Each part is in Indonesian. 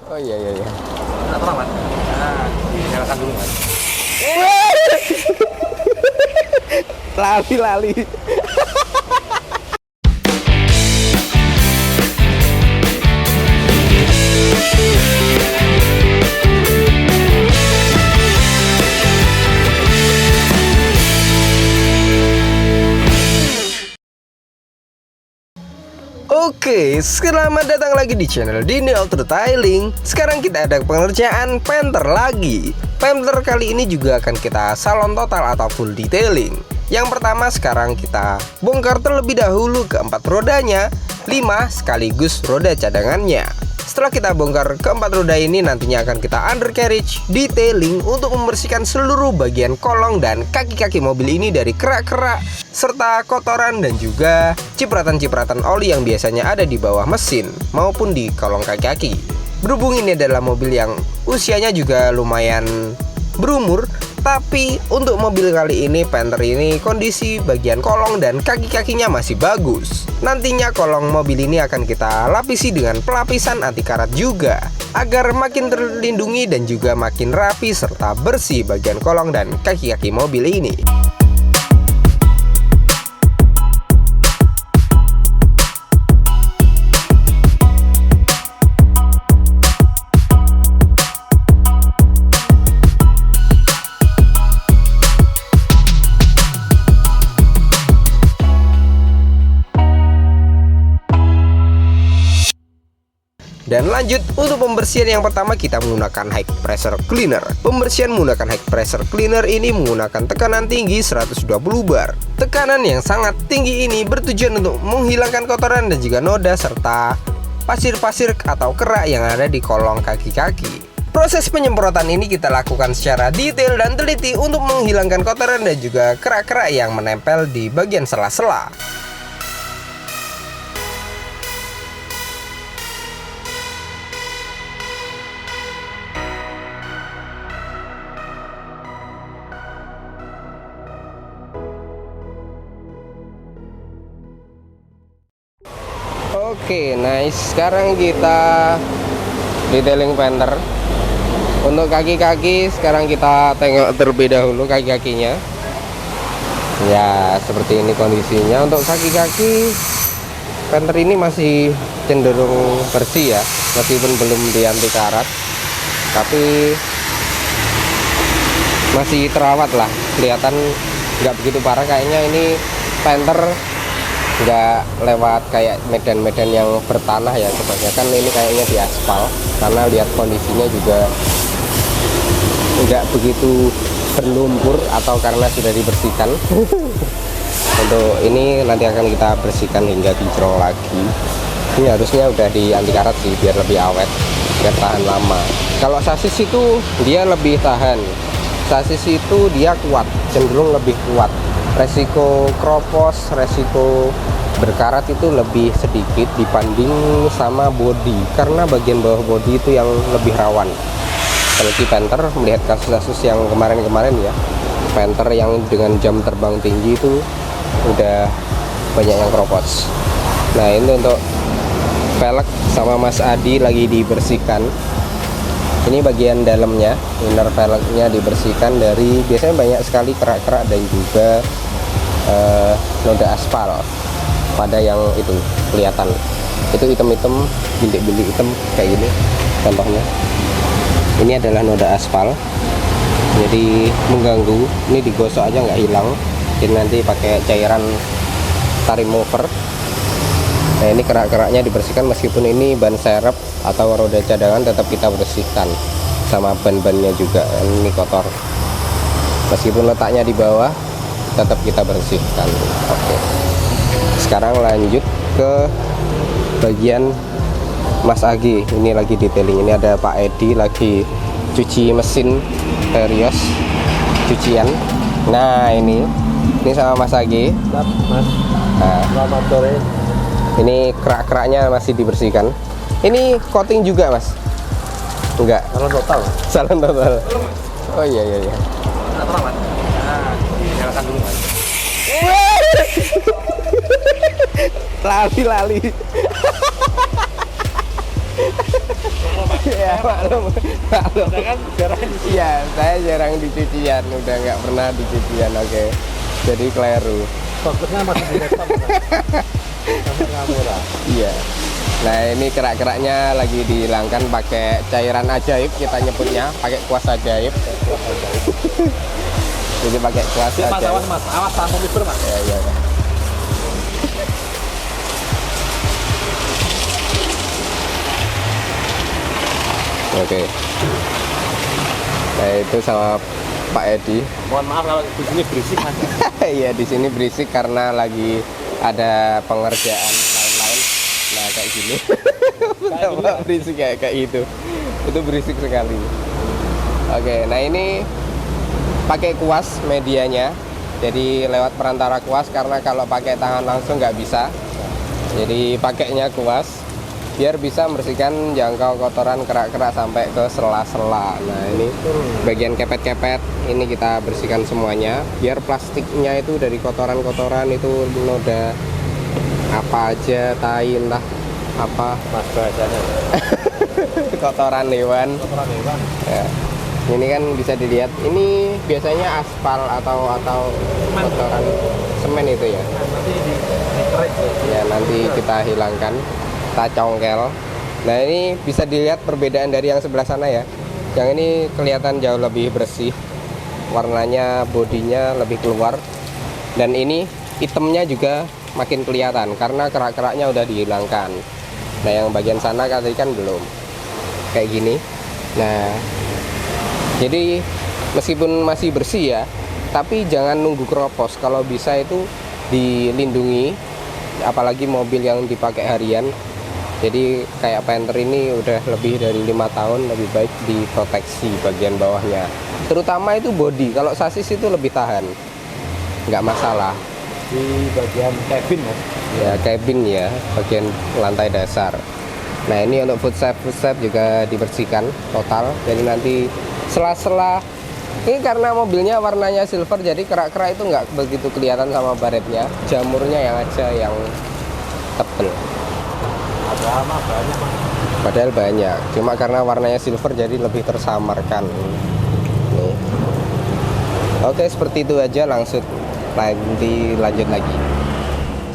Oh iya iya iya. Nah, terang mas. Nah, dinyalakan dulu mas. Lali. Oke, selamat datang lagi di channel Dini Auto Detailing. Sekarang kita ada pengerjaan painter lagi. Painter kali ini juga akan kita salon total atau full detailing. Yang pertama sekarang kita bongkar terlebih dahulu keempat rodanya, 5 sekaligus roda cadangannya. Setelah kita bongkar keempat roda ini, nantinya akan kita undercarriage detailing untuk membersihkan seluruh bagian kolong dan kaki-kaki mobil ini dari kerak-kerak serta kotoran dan juga cipratan-cipratan oli yang biasanya ada di bawah mesin maupun di kolong kaki-kaki. Berhubung ini adalah mobil yang usianya juga lumayan berumur, tapi untuk mobil kali ini painter ini kondisi bagian kolong dan kaki-kakinya masih bagus. Nantinya kolong mobil ini akan kita lapisi dengan pelapisan anti karat juga, agar makin terlindungi dan juga makin rapi serta bersih bagian kolong dan kaki-kaki mobil ini. Dan lanjut, untuk pembersihan yang pertama kita menggunakan high pressure cleaner. Pembersihan menggunakan high pressure cleaner ini menggunakan tekanan tinggi 120 bar. Tekanan yang sangat tinggi ini bertujuan untuk menghilangkan kotoran dan juga noda serta pasir-pasir atau kerak yang ada di kolong kaki-kaki. Proses penyemprotan ini kita lakukan secara detail dan teliti untuk menghilangkan kotoran dan juga kerak-kerak yang menempel di bagian sela-sela. Oke, nice. Sekarang kita detailing painter. Untuk kaki-kaki sekarang kita tengok terlebih dahulu kaki-kakinya. Ya, seperti ini kondisinya. Untuk kaki-kaki painter ini masih cenderung bersih ya, meskipun belum di anti karat, tapi masih terawat lah. Kelihatan nggak begitu parah. Kayaknya ini painter nggak lewat kayak medan-medan yang bertanah ya, kebanyakan ini kayaknya di aspal, karena lihat kondisinya juga nggak begitu berlumpur atau karena sudah dibersihkan. Untuk ini nanti akan kita bersihkan hingga kinclong lagi. Ini harusnya udah di anti karat sih, biar lebih awet, biar tahan lama. Kalau sasis itu dia lebih tahan, sasis itu dia kuat, cenderung lebih kuat. Resiko kropos, resiko berkarat itu lebih sedikit dibanding sama bodi, karena bagian bawah bodi itu yang lebih rawan. Kalau di painter melihat kasus-kasus yang kemarin-kemarin ya, painter yang dengan jam terbang tinggi itu udah banyak yang kropos. Nah, ini untuk velg sama Mas Adi lagi dibersihkan. Ini bagian dalamnya, inner velgnya dibersihkan dari, biasanya banyak sekali kerak-kerak dan juga noda aspal pada yang itu kelihatan. Itu hitam-hitam, bintik-bintik hitam kayak gini contohnya. Ini adalah noda aspal, jadi mengganggu. Ini digosok aja nggak hilang, jadi nanti pakai cairan tar remover. Nah, ini kerak-keraknya dibersihkan, meskipun ini ban serep atau roda cadangan tetap kita bersihkan, sama ban-bannya juga. Ini kotor, meskipun letaknya di bawah tetap kita bersihkan. Oke, sekarang lanjut ke bagian Mas Agi. Ini lagi detailing. Ini ada Pak Edi lagi cuci mesin Terios cucian. Nah, ini sama Mas Agi. Mas. Nah, Selamat sore. ini kerak-keraknya masih dibersihkan. Ini coating juga, Mas? Enggak. Salon total. Salon total. Oh iya iya iya. Nah, terang mas. Nah, dinyalakan dulu mas. Lali. Ya maklum, maklum. Udah kan jarang Iya, saya jarang di cucian, udah nggak pernah di cucian. Oke, jadi keliru. fokusnya masih di laptop kan? Sama kamera. Iya. Nah ini kerak-keraknya lagi dihilangkan pakai cairan ajaib, kita nyebutnya pakai kuas ajaib. Jadi pakai kuas Mas, ajaib. awas mas, awas tamu libur mas. Ya, iya. Oke. Nah itu sama Pak Edi. Mohon maaf kalau di sini berisik mas. Iya di sini berisik karena lagi ada pengerjaan lain-lain. Nah kayak gini. Kenapa berisik kayak itu? Itu berisik sekali. Oke, nah ini pakai kuas medianya. Jadi lewat perantara kuas karena kalau pakai tangan langsung nggak bisa. Jadi pakainya kuas biar bisa membersihkan jangkau kotoran kerak-kerak sampai ke sela-sela. Nah ini bagian kepet-kepet ini kita bersihkan semuanya biar plastiknya itu dari kotoran-kotoran itu noda apa aja, tai entah apa Mas bahasanya. kotoran hewan. Kotoran hewan. Ya. Ini kan bisa dilihat ini biasanya aspal atau kotoran semen itu ya. Nanti dikerik. Ya nanti kita hilangkan, kita congkel. Nah ini bisa dilihat perbedaan dari yang sebelah sana ya. Yang ini kelihatan jauh lebih bersih, warnanya, bodinya lebih keluar. Dan ini hitamnya juga makin kelihatan karena kerak-keraknya udah dihilangkan. Nah yang bagian sana tadi kan belum kayak gini. Nah jadi meskipun masih bersih ya, tapi jangan nunggu keropos. Kalau bisa itu dilindungi, apalagi mobil yang dipakai harian. Jadi kayak Panther ini udah lebih dari 5 tahun, lebih baik diproteksi bagian bawahnya. Terutama itu bodi, kalau sasis itu lebih tahan, nggak masalah. Di bagian cabin mas. Ya cabin ya, bagian lantai dasar. Nah ini untuk footstep juga dibersihkan total. Jadi nanti sela-sela ini karena mobilnya warnanya silver, jadi kerak-kerak itu nggak begitu kelihatan sama baretnya. Jamurnya yang aja yang tebel. Ada mah banyak mas. Padahal banyak, cuma karena warnanya silver jadi lebih tersamarkan. Nih. Oke seperti itu aja, langsung nanti lanjut lagi.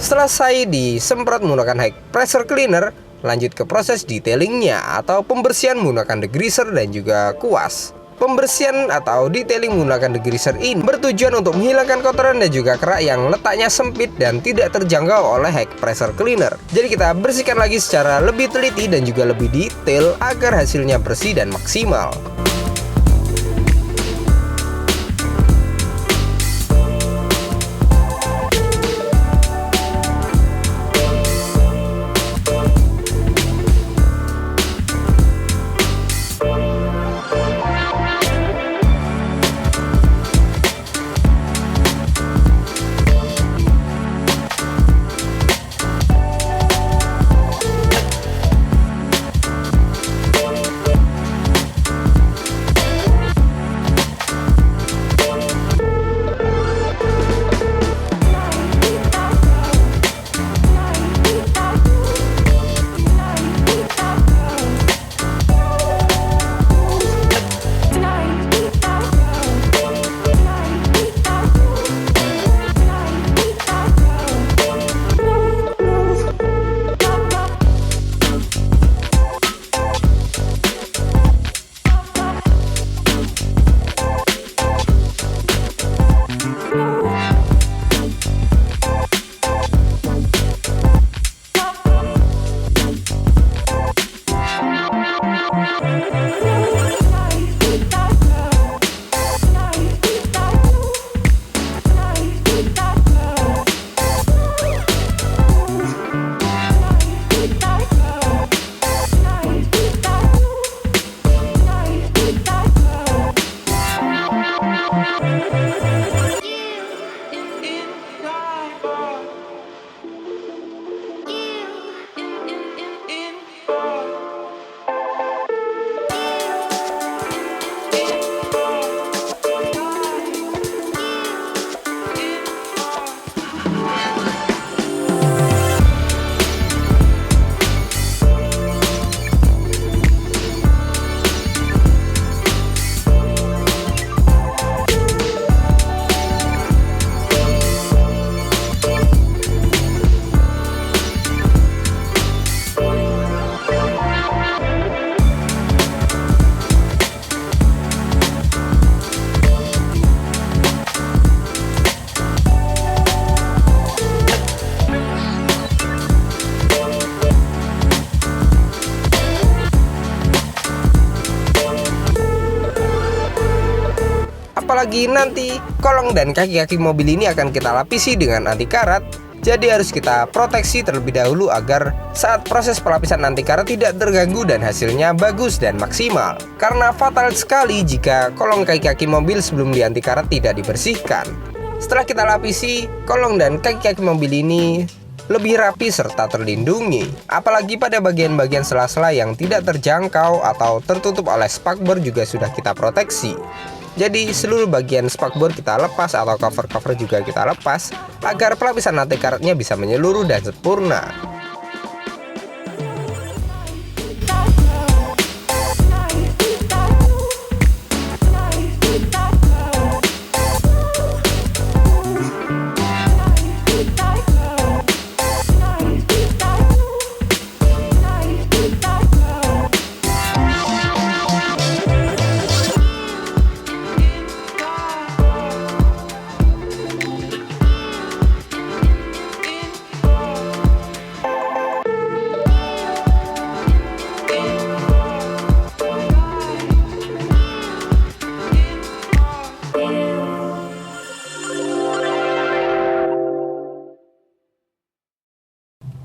Selesai disemprot menggunakan high pressure cleaner, lanjut ke proses detailingnya atau pembersihan menggunakan degreaser dan juga kuas. Pembersihan atau detailing menggunakan degreaser ini bertujuan untuk menghilangkan kotoran dan juga kerak yang letaknya sempit dan tidak terjangkau oleh high pressure cleaner. Jadi kita bersihkan lagi secara lebih teliti dan juga lebih detail agar hasilnya bersih dan maksimal. apalagi nanti kolong dan kaki-kaki mobil ini akan kita lapisi dengan anti karat. Jadi harus kita proteksi terlebih dahulu agar saat proses pelapisan anti karat tidak terganggu dan hasilnya bagus dan maksimal. Karena fatal sekali jika kolong kaki-kaki mobil sebelum di anti karat tidak dibersihkan. Setelah kita lapisi, kolong dan kaki-kaki mobil ini lebih rapi serta terlindungi. Apalagi pada bagian-bagian sela-sela yang tidak terjangkau atau tertutup oleh spakbor juga sudah kita proteksi. Jadi seluruh bagian spakbor kita lepas atau cover-cover juga kita lepas agar pelapisan anti karatnya bisa menyeluruh dan sempurna.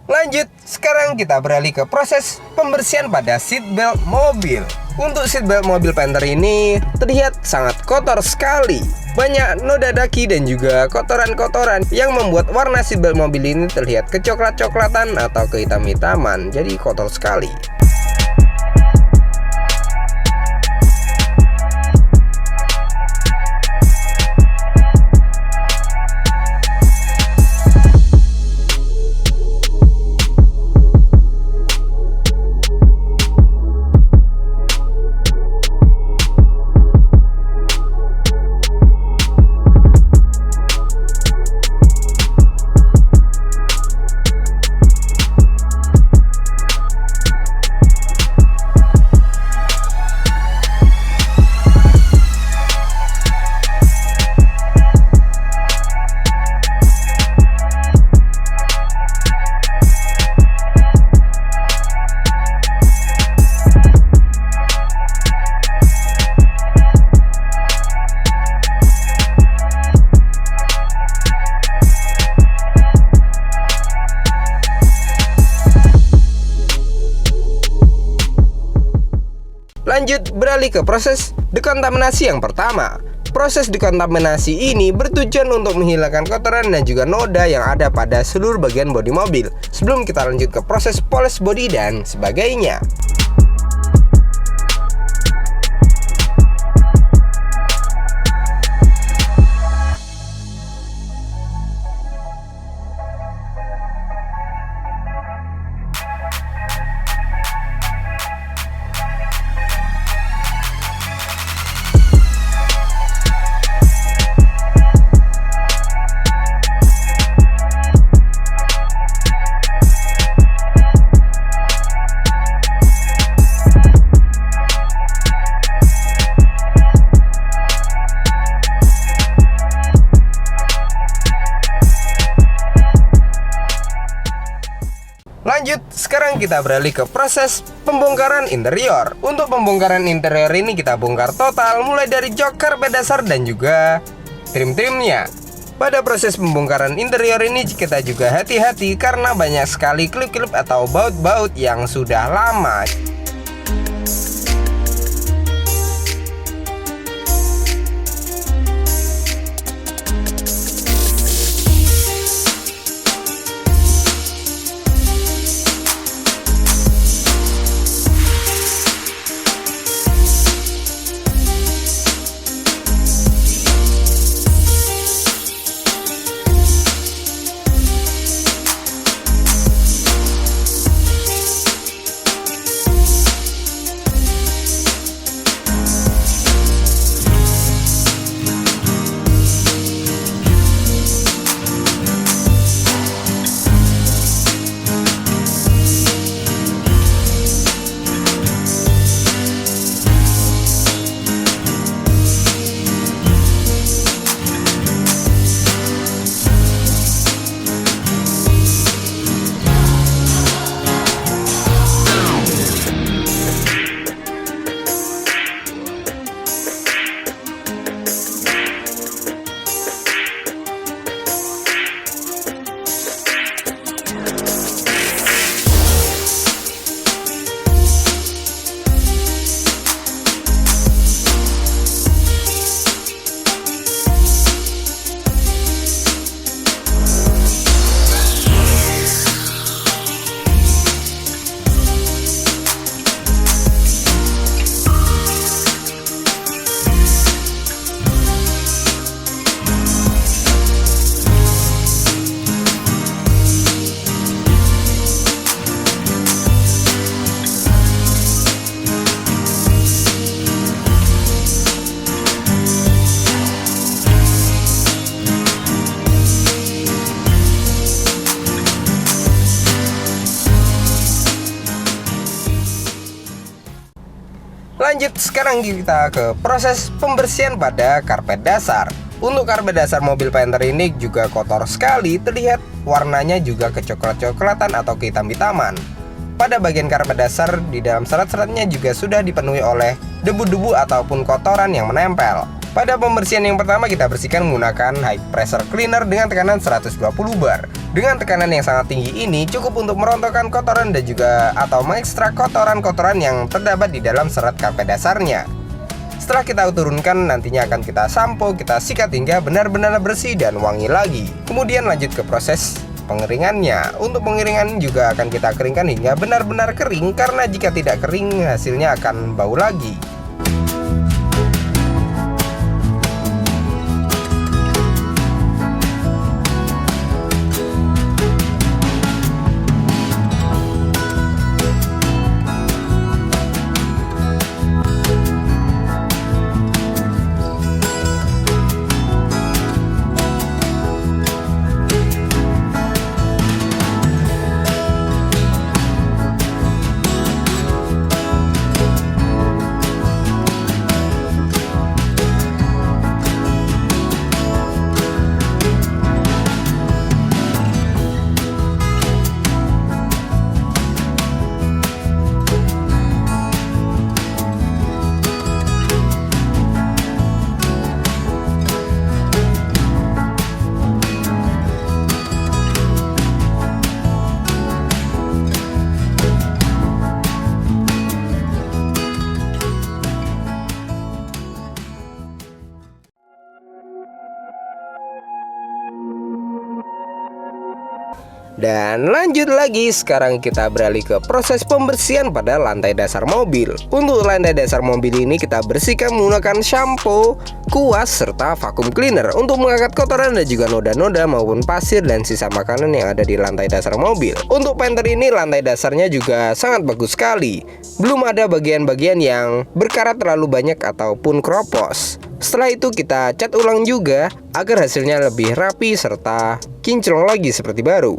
Lanjut, sekarang kita beralih ke proses pembersihan pada seatbelt mobil. Untuk seatbelt mobil Panther ini terlihat sangat kotor sekali. Banyak noda daki dan juga kotoran-kotoran yang membuat warna seatbelt mobil ini terlihat kecoklat-coklatan atau kehitam-hitaman. Jadi kotor sekali. Lanjut, beralih ke proses dekontaminasi yang pertama. Proses dekontaminasi ini bertujuan untuk menghilangkan kotoran dan juga noda yang ada pada seluruh bagian bodi mobil sebelum kita lanjut ke proses poles bodi dan sebagainya. Lanjut, sekarang kita beralih ke proses pembongkaran interior. Untuk pembongkaran interior ini kita bongkar total mulai dari jok, karpet dasar dan juga trim-trimnya. Pada proses pembongkaran interior ini kita juga hati-hati karena banyak sekali klip-klip atau baut-baut yang sudah lama. Lanjut, sekarang kita ke proses pembersihan pada karpet dasar. Untuk karpet dasar mobil Panther ini juga kotor sekali, terlihat warnanya juga kecoklat-coklatan atau kehitam-hitaman. Pada bagian karpet dasar, di dalam serat-seratnya juga sudah dipenuhi oleh debu-debu ataupun kotoran yang menempel. Pada pembersihan yang pertama, kita bersihkan menggunakan high pressure cleaner dengan tekanan 120 bar. Dengan tekanan yang sangat tinggi ini cukup untuk merontokkan kotoran dan juga atau mengekstrak kotoran-kotoran yang terdapat di dalam serat karpet dasarnya. Setelah kita turunkan, nantinya akan kita sampo, kita sikat hingga benar-benar bersih dan wangi lagi. Kemudian lanjut ke proses pengeringannya. Untuk pengeringan juga akan kita keringkan hingga benar-benar kering, karena jika tidak kering hasilnya akan bau lagi. Dan lanjut lagi, sekarang kita beralih ke proses pembersihan pada lantai dasar mobil. Untuk lantai dasar mobil ini kita bersihkan menggunakan shampoo, kuas, serta vacuum cleaner untuk mengangkat kotoran dan juga noda-noda maupun pasir dan sisa makanan yang ada di lantai dasar mobil. Untuk Panther ini lantai dasarnya juga sangat bagus sekali. Belum ada bagian-bagian yang berkarat terlalu banyak ataupun kropos. Setelah itu kita cat ulang juga agar hasilnya lebih rapi serta kinclong lagi seperti baru.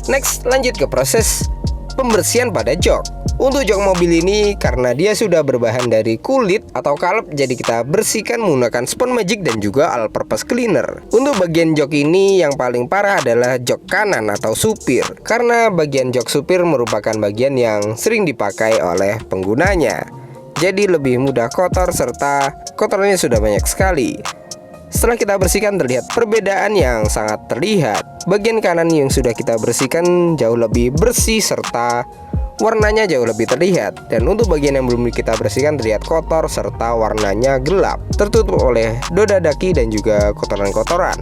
Next, lanjut ke proses pembersihan pada jok. Untuk jok mobil ini karena dia sudah berbahan dari kulit atau kalep, jadi kita bersihkan menggunakan spon magic dan juga all purpose cleaner. Untuk bagian jok ini yang paling parah adalah jok kanan atau supir, karena bagian jok supir merupakan bagian yang sering dipakai oleh penggunanya. Jadi lebih mudah kotor serta kotorannya sudah banyak sekali. Setelah kita bersihkan terlihat perbedaan yang sangat terlihat. Bagian kanan yang sudah kita bersihkan jauh lebih bersih serta warnanya jauh lebih terlihat. Dan untuk bagian yang belum kita bersihkan terlihat kotor serta warnanya gelap, tertutup oleh noda daki dan juga kotoran-kotoran.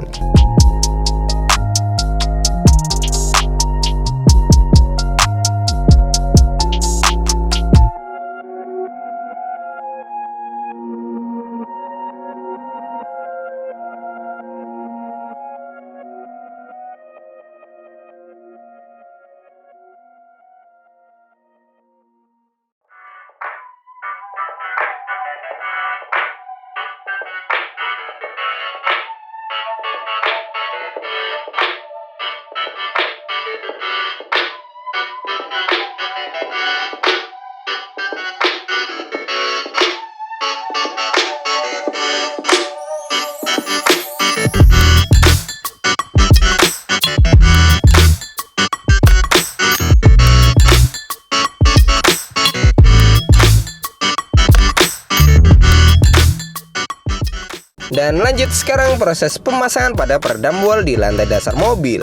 Dan lanjut sekarang proses pemasangan pada peredam wall di lantai dasar mobil.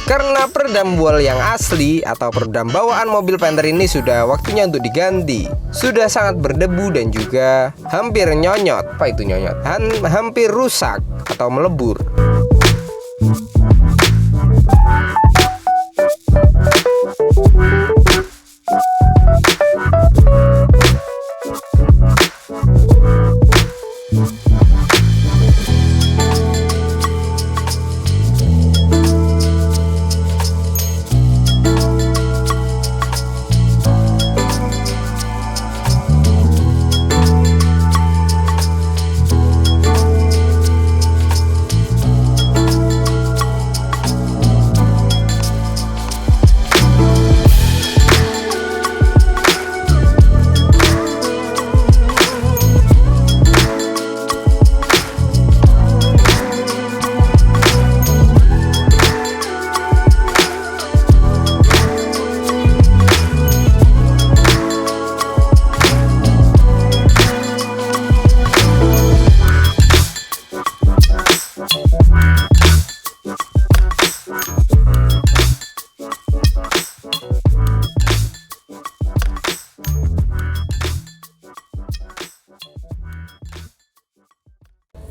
Karena peredam wall yang asli atau peredam bawaan mobil Panther ini sudah waktunya untuk diganti. Sudah sangat berdebu dan juga hampir nyonyot. Apa itu nyonyot? Hampir rusak atau melebur.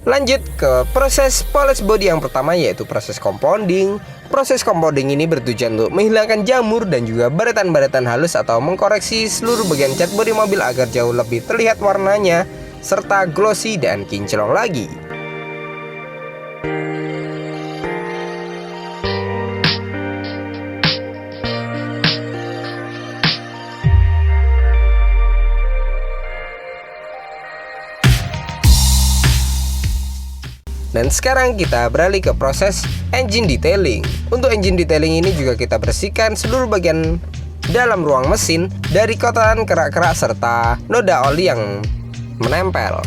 Lanjut ke proses polish body yang pertama, yaitu proses compounding. Proses compounding ini bertujuan untuk menghilangkan jamur dan juga baretan-baretan halus atau mengkoreksi seluruh bagian cat bodi mobil agar jauh lebih terlihat warnanya serta glossy dan kinclong lagi. Dan sekarang kita beralih ke proses engine detailing. Untuk engine detailing ini juga kita bersihkan seluruh bagian dalam ruang mesin dari kotoran, kerak-kerak, serta noda oli yang menempel.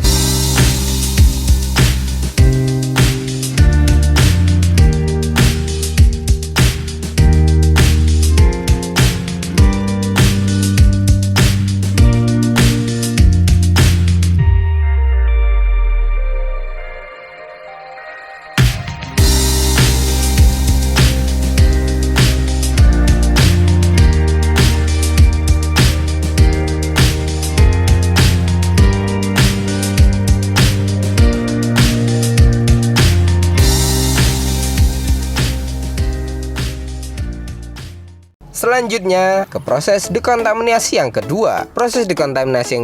Selanjutnya ke proses dekontaminasi yang kedua. Proses dekontaminasi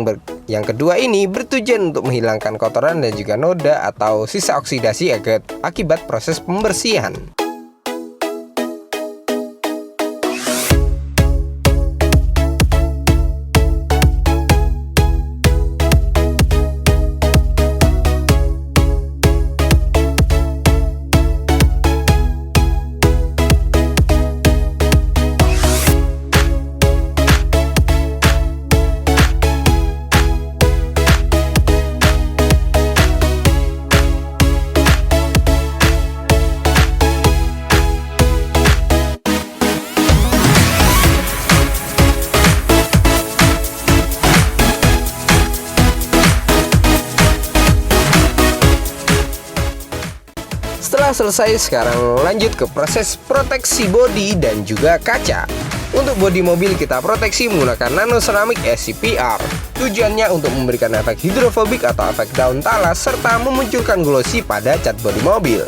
yang kedua ini bertujuan untuk menghilangkan kotoran dan juga noda atau sisa oksidasi akibat proses pembersihan. Setelah selesai, sekarang lanjut ke proses proteksi bodi dan juga kaca. Untuk bodi mobil kita proteksi menggunakan nano ceramic SCPR. Tujuannya untuk memberikan efek hidrofobik atau efek daun talas serta memunculkan glossy pada cat bodi mobil.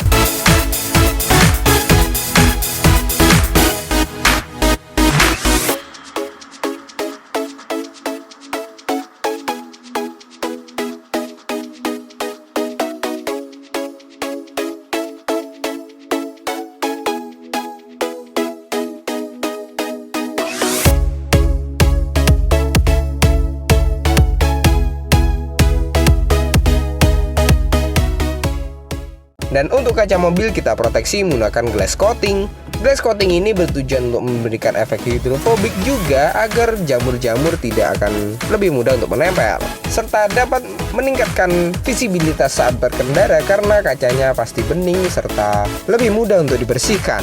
Dan untuk kaca mobil kita proteksi menggunakan glass coating. Glass coating ini bertujuan untuk memberikan efek hidrofobik juga agar jamur-jamur tidak akan lebih mudah untuk menempel, serta dapat meningkatkan visibilitas saat berkendara karena kacanya pasti bening serta lebih mudah untuk dibersihkan.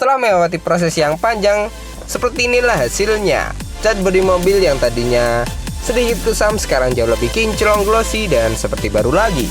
setelah melewati proses yang panjang, seperti inilah hasilnya. Cat bodi mobil yang tadinya sedikit kusam sekarang jauh lebih kinclong, glossy, dan seperti baru lagi.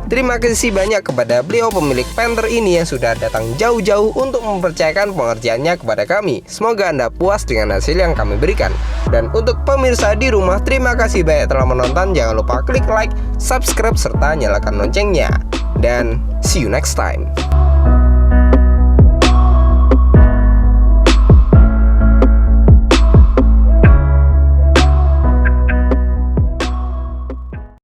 Terima kasih banyak kepada beliau pemilik Panther ini yang sudah datang jauh-jauh untuk mempercayakan pengerjaannya kepada kami. Semoga Anda puas dengan hasil yang kami berikan. Dan untuk pemirsa di rumah, terima kasih banyak telah menonton. Jangan lupa klik like, subscribe, serta nyalakan loncengnya. Dan see you next time.